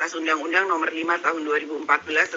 atas Undang-Undang Nomor 5 Tahun 2014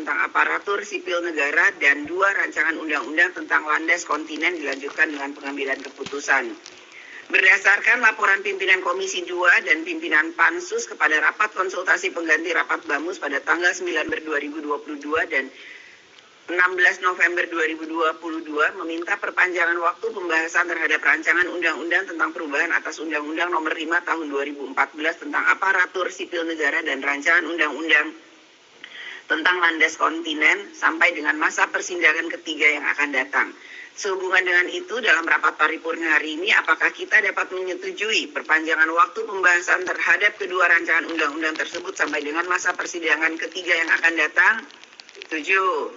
tentang Aparatur Sipil Negara dan 2 Rancangan Undang-Undang tentang Landas Kontinen dilanjutkan dengan pengambilan keputusan. Berdasarkan laporan pimpinan Komisi 2 dan pimpinan Pansus kepada rapat konsultasi pengganti rapat BAMUS pada tanggal 9 November 2022 dan 16 November 2022 meminta perpanjangan waktu pembahasan terhadap rancangan undang-undang tentang perubahan atas Undang-Undang Nomor 5 Tahun 2014 tentang Aparatur Sipil Negara dan rancangan undang-undang tentang landas kontinen sampai dengan masa persidangan ketiga yang akan datang. Sehubungan dengan itu, dalam rapat paripurna hari ini, apakah kita dapat menyetujui perpanjangan waktu pembahasan terhadap kedua rancangan undang-undang tersebut sampai dengan masa persidangan ketiga yang akan datang? Setuju.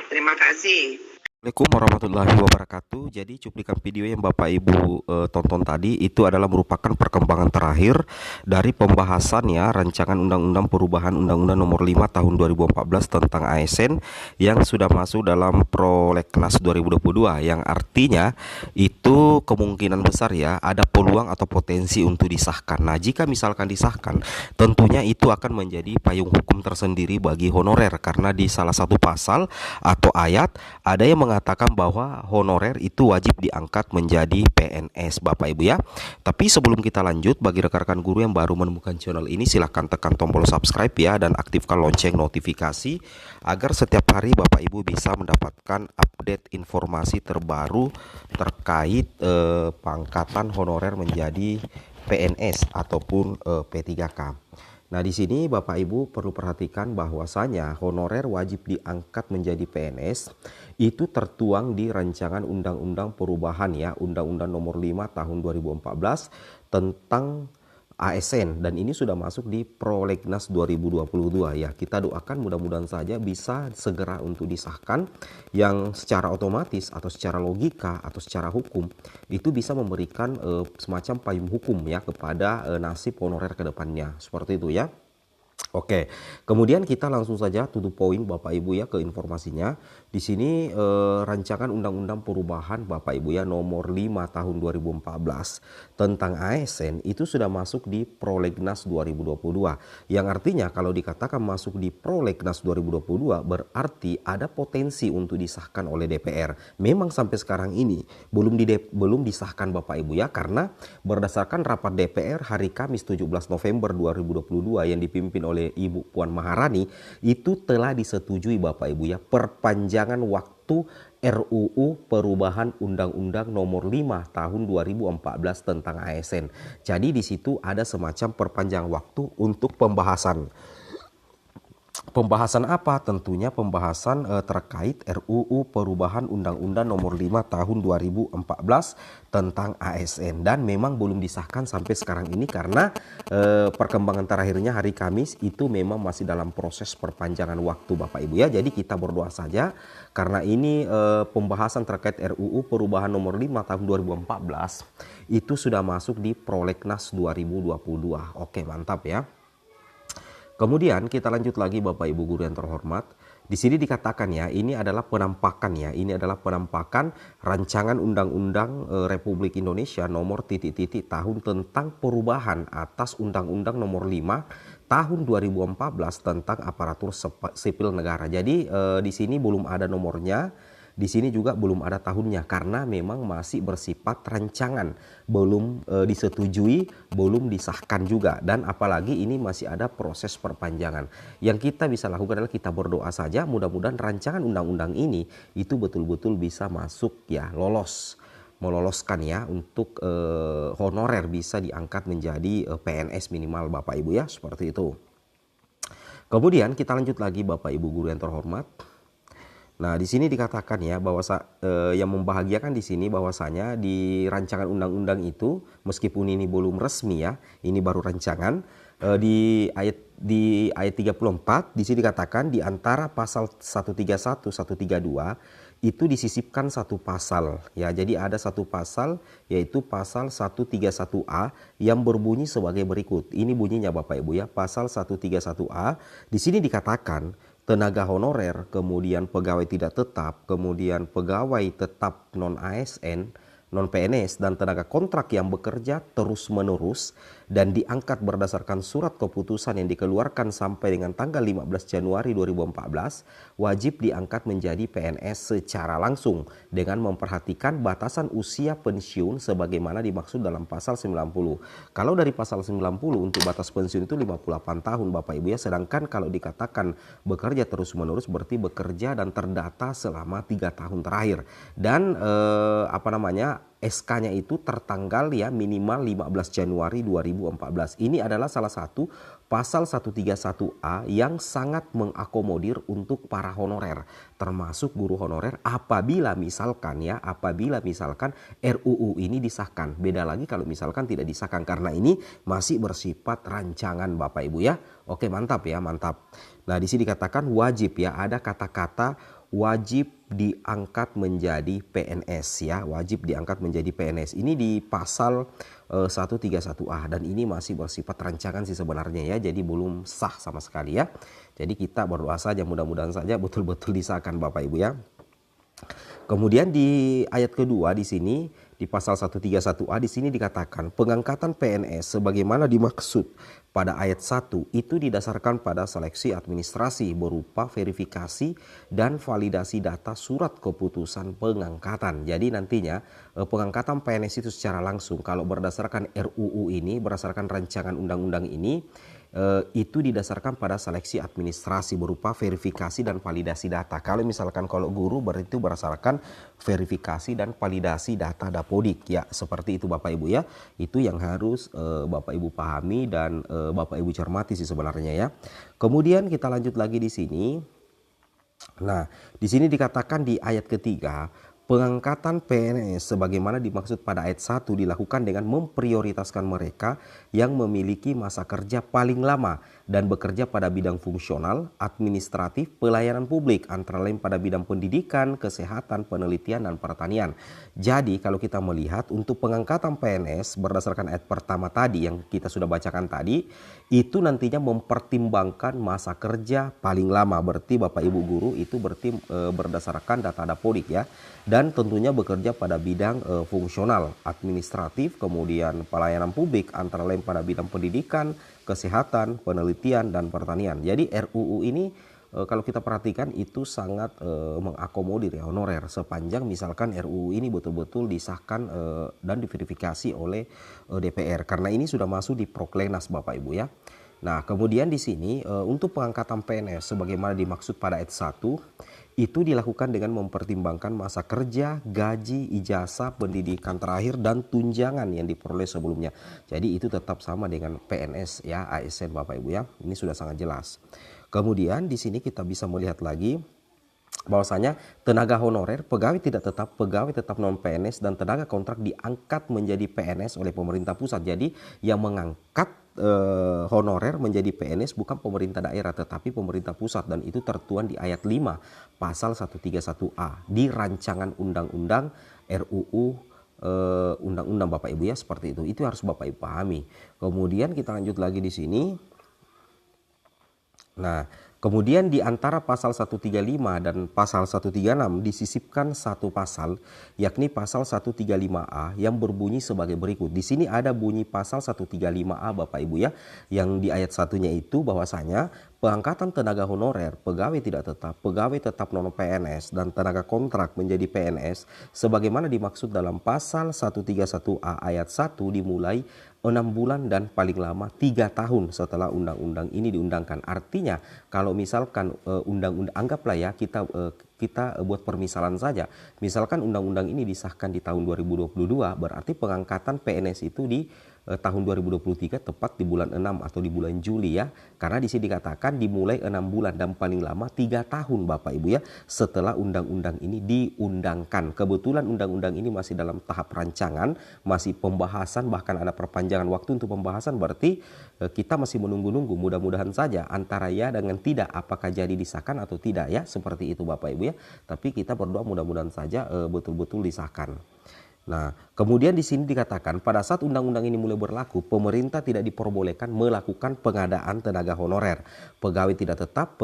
Terima kasih. Assalamualaikum warahmatullahi wabarakatuh. Jadi cuplikan video yang Bapak Ibu tonton tadi itu adalah merupakan perkembangan terakhir dari pembahasan ya rancangan undang-undang perubahan Undang-Undang Nomor 5 Tahun 2014 tentang ASN yang sudah masuk dalam Prolegnas 2022, yang artinya itu kemungkinan besar ya ada peluang atau potensi untuk disahkan. Nah, jika misalkan disahkan, tentunya itu akan menjadi payung hukum tersendiri bagi honorer, karena di salah satu pasal atau ayat ada yang mengatakan bahwa honorer itu wajib diangkat menjadi PNS, Bapak Ibu ya. Tapi sebelum kita lanjut, bagi rekan-rekan guru yang baru menemukan channel ini, silahkan tekan tombol subscribe ya dan aktifkan lonceng notifikasi agar setiap hari Bapak Ibu bisa mendapatkan update informasi terbaru terkait pangkatan honorer menjadi PNS ataupun P3K. Nah, di sini Bapak Ibu perlu perhatikan bahwasanya honorer wajib diangkat menjadi PNS itu tertuang di rancangan undang-undang perubahan ya Undang-Undang Nomor 5 Tahun 2014 tentang ASN, dan ini sudah masuk di Prolegnas 2022 ya. Kita doakan mudah-mudahan saja bisa segera untuk disahkan, yang secara otomatis atau secara logika atau secara hukum itu bisa memberikan semacam payung hukum ya kepada nasib honorer ke depannya. Seperti itu ya. Oke, kemudian kita langsung saja to the point Bapak Ibu ya ke informasinya. Di sini rancangan undang-undang perubahan Bapak Ibu ya Nomor 5 Tahun 2014 tentang ASN itu sudah masuk di Prolegnas 2022. Yang artinya kalau dikatakan masuk di Prolegnas 2022 berarti ada potensi untuk disahkan oleh DPR. Memang sampai sekarang ini belum disahkan Bapak Ibu ya, karena berdasarkan rapat DPR hari Kamis 17 November 2022 yang dipimpin oleh Ibu Puan Maharani, itu telah disetujui Bapak Ibu ya perpanjangan waktu RUU perubahan Undang-Undang Nomor 5 Tahun 2014 tentang ASN. Jadi di situ ada semacam perpanjang waktu untuk pembahasan. Pembahasan apa? Tentunya pembahasan terkait RUU perubahan Undang-Undang Nomor 5 Tahun 2014 tentang ASN, dan memang belum disahkan sampai sekarang ini karena perkembangan terakhirnya hari Kamis itu memang masih dalam proses perpanjangan waktu Bapak Ibu ya. Jadi kita berdoa saja karena ini pembahasan terkait RUU perubahan Nomor 5 Tahun 2014 itu sudah masuk di Prolegnas 2022. Oke, mantap ya. Kemudian kita lanjut lagi Bapak Ibu guru yang terhormat. Di sini dikatakan ya, ini adalah penampakan ya. Ini adalah penampakan rancangan undang-undang Republik Indonesia nomor titik-titik tahun tentang perubahan atas Undang-Undang Nomor 5 Tahun 2014 tentang aparatur sipil negara. Jadi di sini belum ada nomornya. Di sini juga belum ada tahunnya karena memang masih bersifat rancangan, belum disetujui, belum disahkan juga, dan apalagi ini masih ada proses perpanjangan. Yang kita bisa lakukan adalah kita berdoa saja mudah-mudahan rancangan undang-undang ini itu betul-betul bisa masuk ya, meloloskan ya untuk honorer bisa diangkat menjadi PNS minimal Bapak Ibu ya, seperti itu. Kemudian kita lanjut lagi Bapak Ibu guru yang terhormat. Nah, di sini dikatakan ya bahwa yang membahagiakan di sini bahwasanya di rancangan undang-undang itu meskipun ini belum resmi ya, ini baru rancangan, di ayat 34 di sini dikatakan di antara pasal 131 132 itu disisipkan satu pasal ya. Jadi ada satu pasal yaitu pasal 131A yang berbunyi sebagai berikut. Ini bunyinya Bapak Ibu ya, pasal 131A. Di sini dikatakan tenaga honorer, kemudian pegawai tidak tetap, kemudian pegawai tetap non-ASN, non-PNS, dan tenaga kontrak yang bekerja terus-menerus dan diangkat berdasarkan surat keputusan yang dikeluarkan sampai dengan tanggal 15 Januari 2014, wajib diangkat menjadi PNS secara langsung dengan memperhatikan batasan usia pensiun sebagaimana dimaksud dalam pasal 90. Kalau dari pasal 90 untuk batas pensiun itu 58 tahun Bapak Ibu ya, sedangkan kalau dikatakan bekerja terus-menerus berarti bekerja dan terdata selama 3 tahun terakhir. Dan SK-nya itu tertanggal ya minimal 15 Januari 2014. Ini adalah salah satu pasal 131A yang sangat mengakomodir untuk para honorer, termasuk guru honorer apabila misalkan RUU ini disahkan. Beda lagi kalau misalkan tidak disahkan, karena ini masih bersifat rancangan Bapak Ibu ya. Oke, mantap ya, mantap. Nah, di sini dikatakan wajib ya, ada kata-kata wajib diangkat menjadi PNS ya, wajib diangkat menjadi PNS. Ini di pasal 131A dan ini masih bersifat rancangan sih sebenarnya ya, jadi belum sah sama sekali ya. Jadi kita berdoa saja mudah-mudahan saja betul-betul disahkan Bapak Ibu ya. Kemudian di ayat kedua di sini di pasal 131A di sini dikatakan pengangkatan PNS sebagaimana dimaksud pada ayat 1 itu didasarkan pada seleksi administrasi berupa verifikasi dan validasi data surat keputusan pengangkatan. Jadi nantinya pengangkatan PNS itu secara langsung kalau berdasarkan RUU ini, berdasarkan rancangan undang-undang ini, itu didasarkan pada seleksi administrasi berupa verifikasi dan validasi data. Kalau misalkan kalau guru berarti itu berdasarkan verifikasi dan validasi data Dapodik ya, seperti itu Bapak Ibu ya. Itu yang harus Bapak Ibu pahami dan Bapak Ibu cermati sih sebenarnya ya. Kemudian kita lanjut lagi di sini. Nah, di sini dikatakan di ayat ketiga, pengangkatan PNS sebagaimana dimaksud pada ayat 1 dilakukan dengan memprioritaskan mereka yang memiliki masa kerja paling lama dan bekerja pada bidang fungsional, administratif, pelayanan publik, antara lain pada bidang pendidikan, kesehatan, penelitian, dan pertanian. Jadi kalau kita melihat untuk pengangkatan PNS berdasarkan ayat pertama tadi yang kita sudah bacakan tadi, itu nantinya mempertimbangkan masa kerja paling lama. Berarti Bapak Ibu guru itu berarti berdasarkan data Dapodik ya. Dan tentunya bekerja pada bidang fungsional, administratif, kemudian pelayanan publik, antara lain pada bidang pendidikan, kesehatan, penelitian, dan pertanian. Jadi RUU ini kalau kita perhatikan itu sangat mengakomodir ya honorer, sepanjang misalkan RUU ini betul-betul disahkan dan diverifikasi oleh DPR. Karena ini sudah masuk di Proklenas Bapak Ibu ya. Nah, kemudian di sini untuk pengangkatan PNS sebagaimana dimaksud pada ayat 1 itu dilakukan dengan mempertimbangkan masa kerja, gaji, ijazah, pendidikan terakhir, dan tunjangan yang diperoleh sebelumnya. Jadi itu tetap sama dengan PNS ya, ASN Bapak Ibu ya. Ini sudah sangat jelas. Kemudian di sini kita bisa melihat lagi bahwasanya tenaga honorer, pegawai tetap non PNS, dan tenaga kontrak diangkat menjadi PNS oleh pemerintah pusat. Jadi yang mengangkat honorer menjadi PNS bukan pemerintah daerah tetapi pemerintah pusat, dan itu tertuang di ayat 5 pasal 131A di rancangan undang-undang RUU undang-undang Bapak Ibu ya, seperti itu. Itu harus Bapak Ibu pahami. Kemudian kita lanjut lagi di sini. Nah, kemudian di antara pasal 135 dan pasal 136 disisipkan satu pasal, yakni pasal 135A yang berbunyi sebagai berikut. Di sini ada bunyi pasal 135A Bapak Ibu ya, yang di ayat satunya itu bahwasanya pengangkatan tenaga honorer, pegawai tetap non PNS, dan tenaga kontrak menjadi PNS sebagaimana dimaksud dalam pasal 131A ayat 1 dimulai 6 bulan dan paling lama 3 tahun setelah undang-undang ini diundangkan. Artinya kalau misalkan undang-undang, anggaplah ya kita buat permisalan saja. Misalkan undang-undang ini disahkan di tahun 2022, berarti pengangkatan PNS itu di tahun 2023 tepat di bulan 6 atau di bulan Juli ya. Karena di sini dikatakan dimulai 6 bulan dan paling lama 3 tahun Bapak Ibu ya setelah undang-undang ini diundangkan. Kebetulan undang-undang ini masih dalam tahap rancangan, masih pembahasan, bahkan ada perpanjangan waktu untuk pembahasan, berarti kita masih menunggu-nunggu. Mudah-mudahan saja antara ya dengan tidak apakah jadi disahkan atau tidak ya, seperti itu Bapak Ibu ya. Tapi kita berdoa mudah-mudahan saja betul-betul disahkan. Nah, kemudian di sini dikatakan pada saat undang-undang ini mulai berlaku, pemerintah tidak diperbolehkan melakukan pengadaan tenaga honorer, pegawai tetap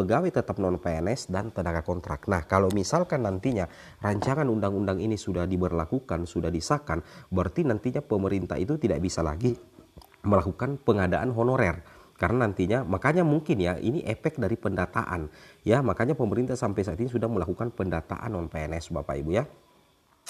non PNS, dan tenaga kontrak. Nah, kalau misalkan nantinya rancangan undang-undang ini sudah diberlakukan, sudah disahkan, berarti nantinya pemerintah itu tidak bisa lagi melakukan pengadaan honorer. Karena nantinya, makanya mungkin ya ini efek dari pendataan ya, makanya pemerintah sampai saat ini sudah melakukan pendataan non PNS Bapak Ibu ya.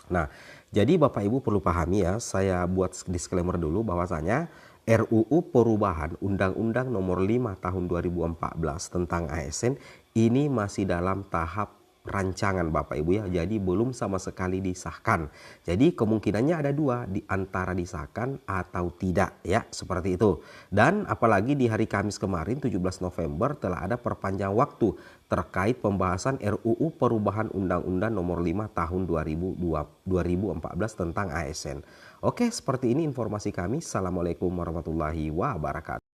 Nah, jadi Bapak Ibu perlu pahami ya, saya buat disclaimer dulu bahwasanya RUU Perubahan Undang-Undang Nomor 5 Tahun 2014 tentang ASN ini masih dalam tahap rancangan Bapak Ibu ya, jadi belum sama sekali disahkan. Jadi kemungkinannya ada dua, di antara disahkan atau tidak ya, seperti itu. Dan apalagi di hari Kamis kemarin 17 November telah ada perpanjang waktu terkait pembahasan RUU Perubahan Undang-Undang Nomor 5 Tahun 2014 tentang ASN. Oke, seperti ini informasi kami. Assalamualaikum warahmatullahi wabarakatuh.